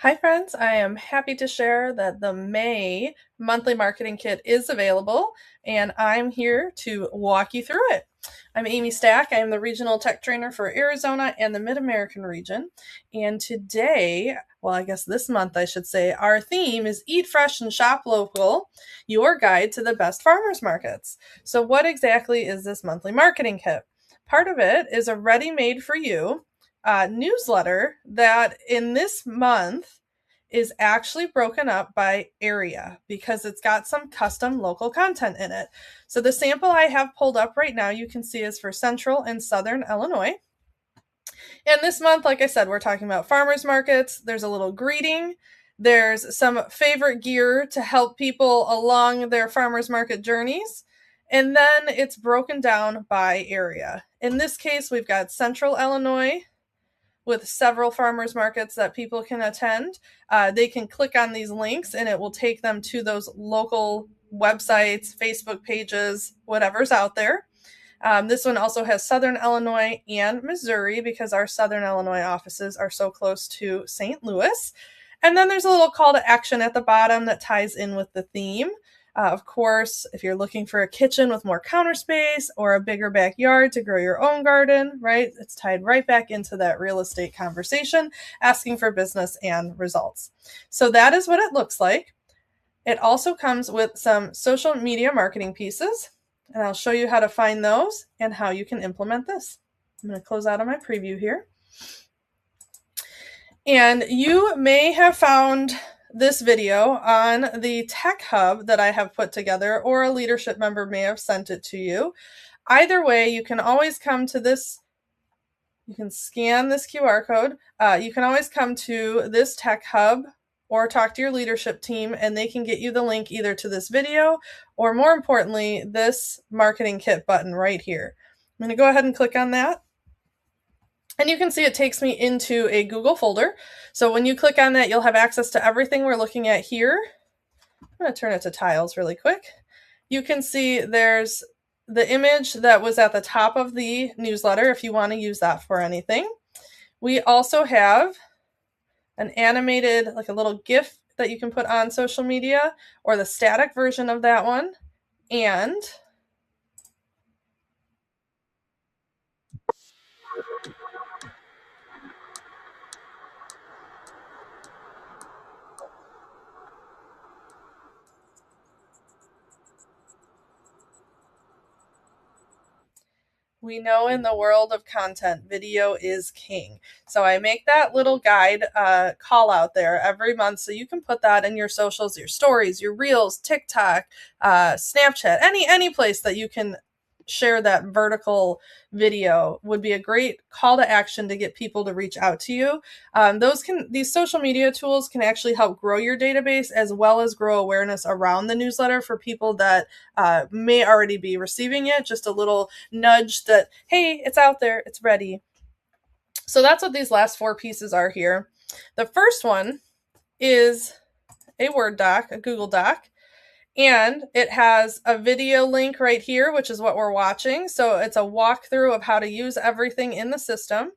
Hi friends, I am happy to share that the May monthly marketing kit is available and I'm here to walk you through it. I'm Amy Stack. I am the regional tech trainer for Arizona and the Mid-American region. And today, well, I guess this month I should say, our theme is Eat Fresh and Shop Local, your guide to the best farmers markets. So what exactly is this monthly marketing kit? Part of it is a ready-made for you newsletter that in this month is actually broken up by area because it's got some custom local content in it. So the sample I have pulled up right now, you can see is for Central and Southern Illinois. And this month, like I said, we're talking about farmers markets. There's a little greeting. There's some favorite gear to help people along their farmers market journeys. And then it's broken down by area. In this case, we've got Central Illinois, with several farmers markets that people can attend. They can click on these links and it will take them to those local websites, Facebook pages, whatever's out there. This one also has Southern Illinois and Missouri because our Southern Illinois offices are so close to St. Louis. And then there's a little call to action at the bottom that ties in with the theme. Of course, if you're looking for a kitchen with more counter space or a bigger backyard to grow your own garden, right? It's tied right back into that real estate conversation, asking for business and results. So that is what it looks like. It also comes with some social media marketing pieces, and I'll show you how to find those and how you can implement this. I'm going to close out on my preview here. And you may have found this video on the Tech Hub that I have put together, or a leadership member may have sent it to you. Either way, you can always come to this. You can scan this QR code. You can always come to this Tech Hub or talk to your leadership team and they can get you the link either to this video or, more importantly, this marketing kit button right here. I'm going to go ahead and click on that. And you can see it takes me into a Google folder. So when you click on that, you'll have access to everything we're looking at here. I'm going to turn it to tiles really quick. You can see there's the image that was at the top of the newsletter if you want to use that for anything. We also have an animated, like a little GIF that you can put on social media, or the static version of that one. And we know in the world of content, video is king. So I make that little guide call out there every month. So you can put that in your socials, your stories, your reels, TikTok, Snapchat, any place that you can share that vertical video would be a great call to action to get people to reach out to you. These social media tools can actually help grow your database as well as grow awareness around the newsletter for people that may already be receiving it. Just a little nudge that, hey, it's out there, it's ready. So that's what these last 4 pieces are here. The first one is a Word doc, a Google Doc. And it has a video link right here, which is what we're watching. So it's a walkthrough of how to use everything in the system.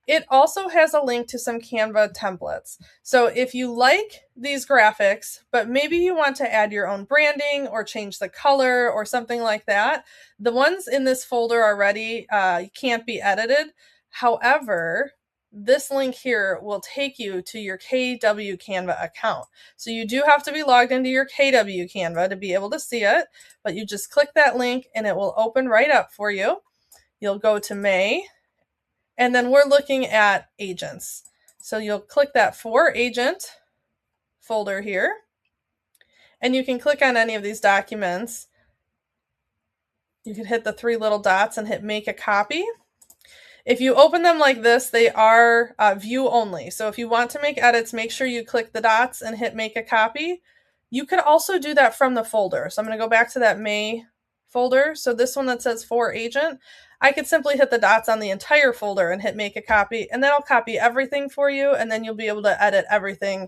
It also has a link to some Canva templates. So if you like these graphics, but maybe you want to add your own branding or change the color or something like that, the ones in this folder already can't be edited. However, this link here will take you to your KW Canva account. So you do have to be logged into your KW Canva to be able to see it, but you just click that link and it will open right up for you. You'll go to May, and then we're looking at agents. So you'll click that For Agent folder here, and you can click on any of these documents. You can hit the 3 little dots and hit Make a Copy. If you open them like this, they are view only. So if you want to make edits, make sure you click the dots and hit Make a Copy. You can also do that from the folder. So I'm going to go back to that May folder. So this one that says For Agent, I could simply hit the dots on the entire folder and hit Make a Copy, and that'll copy everything for you, and then you'll be able to edit everything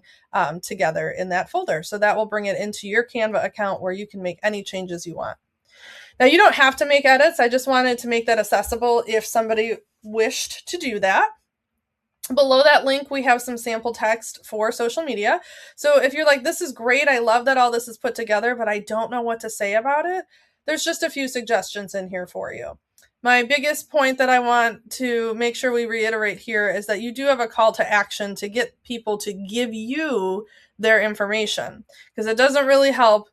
together in that folder. So that will bring it into your Canva account where you can make any changes you want. Now, you don't have to make edits. I just wanted to make that accessible if somebody wished to do that. Below that link, we have some sample text for social media. So if you're like, this is great, I love that all this is put together, but I don't know what to say about it, there's just a few suggestions in here for you. My biggest point that I want to make sure we reiterate here is that you do have a call to action to get people to give you their information, because it doesn't really help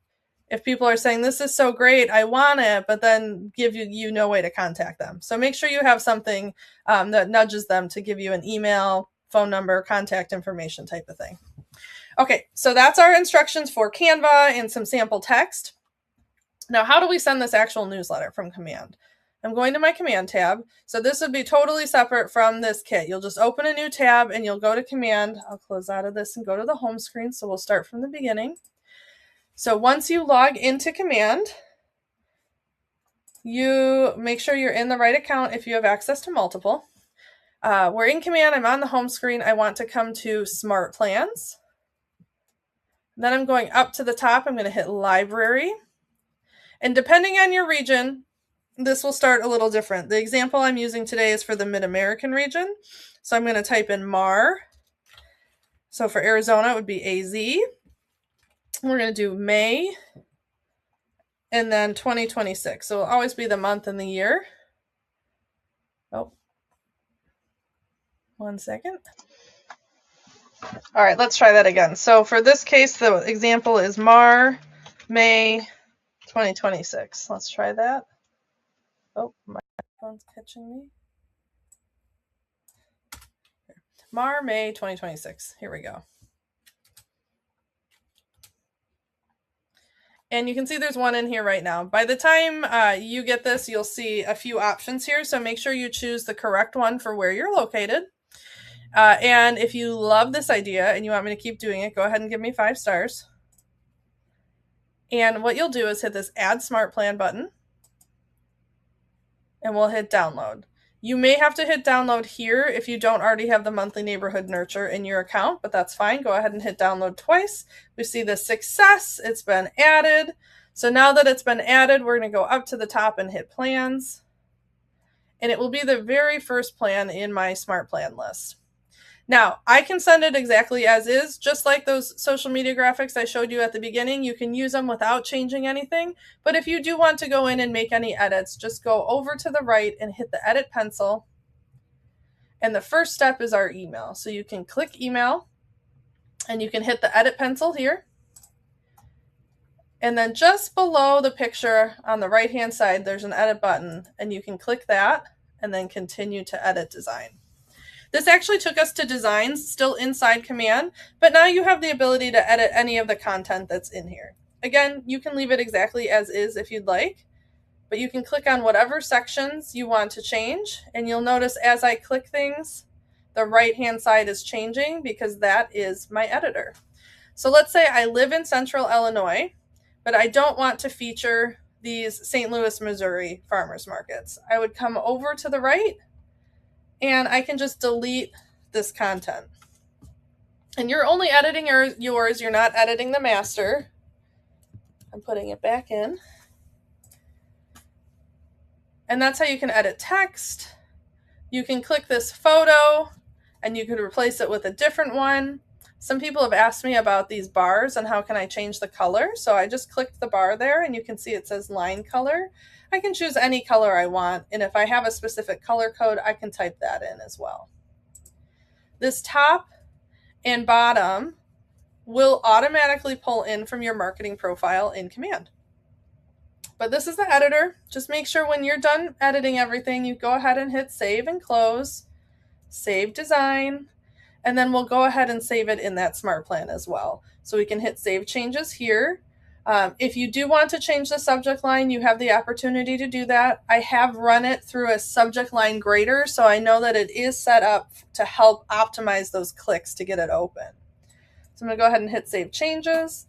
if people are saying, this is so great, I want it, but then give you no way to contact them. So make sure you have something that nudges them to give you an email, phone number, contact information type of thing. Okay, so that's our instructions for Canva and some sample text. Now, how do we send this actual newsletter from Command? I'm going to my Command tab. So this would be totally separate from this kit. You'll just open a new tab and you'll go to Command. I'll close out of this and go to the home screen. So we'll start from the beginning. So once you log into Command, you make sure you're in the right account if you have access to multiple. We're in Command. I'm on the home screen. I want to come to Smart Plans. Then I'm going up to the top. I'm going to hit Library. And depending on your region, this will start a little different. The example I'm using today is for the Mid-American region. So I'm going to type in MAR. So for Arizona, it would be AZ. We're going to do May and then 2026. So it'll always be the month and the year. Oh, 1 second. All right, let's try that again. So for this case, the example is MAR, May 2026. Let's try that. Oh, my phone's catching me. MAR, May 2026. Here we go. And you can see there's one in here right now. By the time you get this, you'll see a few options here. So make sure you choose the correct one for where you're located. And if you love this idea and you want me to keep doing it, go ahead and give me 5 stars. And what you'll do is hit this Add Smart Plan button. And we'll hit Download. You may have to hit Download here if you don't already have the Monthly Neighborhood Nurture in your account, but that's fine. Go ahead and hit Download twice. We see the success. It's been added. So now that it's been added, we're going to go up to the top and hit Plans. And it will be the very first plan in my Smart Plan list. Now, I can send it exactly as is, just like those social media graphics I showed you at the beginning. You can use them without changing anything. But if you do want to go in and make any edits, just go over to the right and hit the Edit pencil. And the first step is our email. So you can click Email, and you can hit the Edit pencil here. And then just below the picture on the right-hand side, there's an Edit button, and you can click that and then continue to edit design. This actually took us to designs still inside Command, but now you have the ability to edit any of the content that's in here. Again, you can leave it exactly as is if you'd like, but you can click on whatever sections you want to change, and you'll notice as I click things, the right-hand side is changing because that is my editor. So let's say I live in Central Illinois, but I don't want to feature these St. Louis, Missouri farmers markets. I would come over to the right, and I can just delete this content. And you're only editing yours, you're not editing the master. I'm putting it back in. And that's how you can edit text. You can click this photo, and you could replace it with a different one. Some people have asked me about these bars and how can I change the color. So I just clicked the bar there, and you can see it says line color. I can choose any color I want, and if I have a specific color code, I can type that in as well. This top and bottom will automatically pull in from your marketing profile in Command. But this is the editor. Just make sure when you're done editing everything, you go ahead and hit Save and Close, Save Design, and then we'll go ahead and save it in that Smart Plan as well. So we can hit Save Changes here. If you do want to change the subject line, you have the opportunity to do that. I have run it through a subject line grader, so I know that it is set up to help optimize those clicks to get it open. So I'm going to go ahead and hit Save Changes.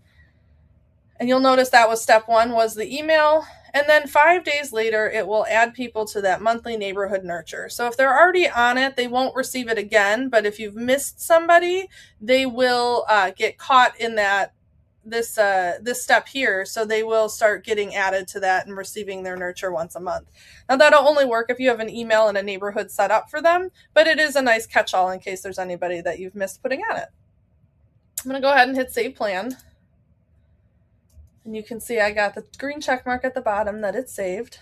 And you'll notice that was step 1 was the email. And then 5 days later, it will add people to that monthly neighborhood nurture. So if they're already on it, they won't receive it again. But if you've missed somebody, they will get caught in that this step here, so they will start getting added to that and receiving their nurture once a month. Now that'll only work if you have an email and a neighborhood set up for them, but it is a nice catch-all in case there's anybody that you've missed putting on it. I'm going to go ahead and hit save plan. And you can see I got the green check mark at the bottom that it's saved.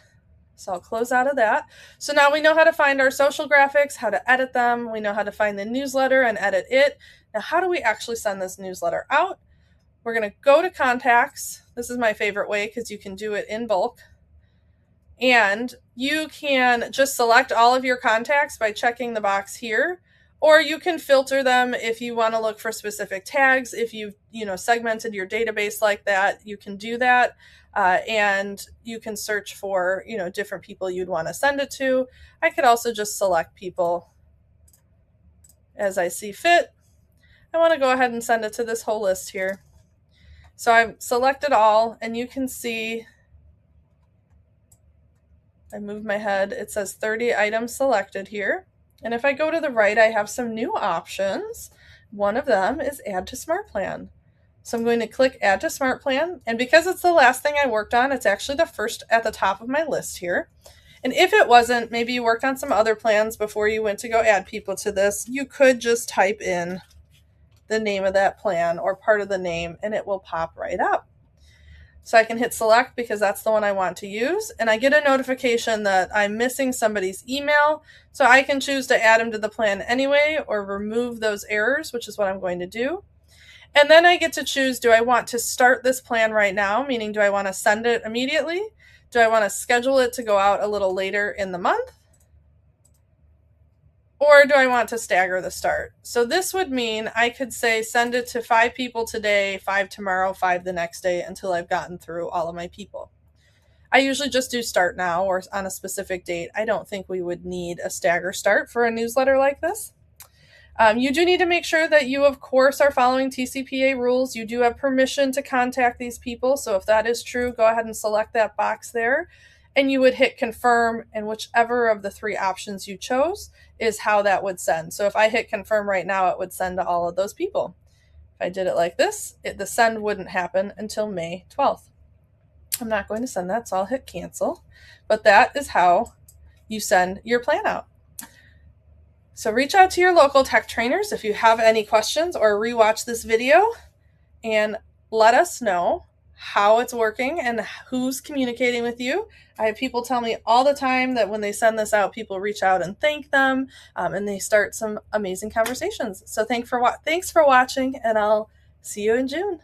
So I'll close out of that. So now we know how to find our social graphics, how to edit them. We know how to find the newsletter and edit it. Now, how do we actually send this newsletter out? We're going to go to contacts. This is my favorite way because you can do it in bulk. And you can just select all of your contacts by checking the box here, or you can filter them if you want to look for specific tags. If you've segmented your database like that, you can do that. And you can search for different people you'd want to send it to. I could also just select people as I see fit. I want to go ahead and send it to this whole list here. So I've selected all, and you can see I moved my head. It says 30 items selected here. And if I go to the right, I have some new options. One of them is add to SmartPlan. So I'm going to click add to SmartPlan. And because it's the last thing I worked on, it's actually the first at the top of my list here. And if it wasn't, maybe you worked on some other plans before you went to go add people to this, you could just type in the name of that plan or part of the name, and it will pop right up. So I can hit select because that's the one I want to use, and I get a notification that I'm missing somebody's email, so I can choose to add them to the plan anyway or remove those errors, which is what I'm going to do. And then I get to choose, do I want to start this plan right now, meaning do I want to send it immediately? Do I want to schedule it to go out a little later in the month? Or do I want to stagger the start? So this would mean I could say send it to 5 people today, 5 tomorrow, 5 the next day until I've gotten through all of my people. I usually just do start now or on a specific date. I don't think we would need a stagger start for a newsletter like this. You do need to make sure that you, of course, are following TCPA rules. You do have permission to contact these people. So if that is true, go ahead and select that box there. And you would hit confirm, and whichever of the 3 options you chose is how that would send. So if I hit confirm right now, it would send to all of those people. If I did it like this, the send wouldn't happen until May 12th. I'm not going to send that, so I'll hit cancel. But that is how you send your plan out. So reach out to your local tech trainers if you have any questions, or rewatch this video and let us know how it's working and who's communicating with you. I have people tell me all the time that when they send this out, people reach out and thank them, and they start some amazing conversations. So thanks for watching, and I'll see you in June.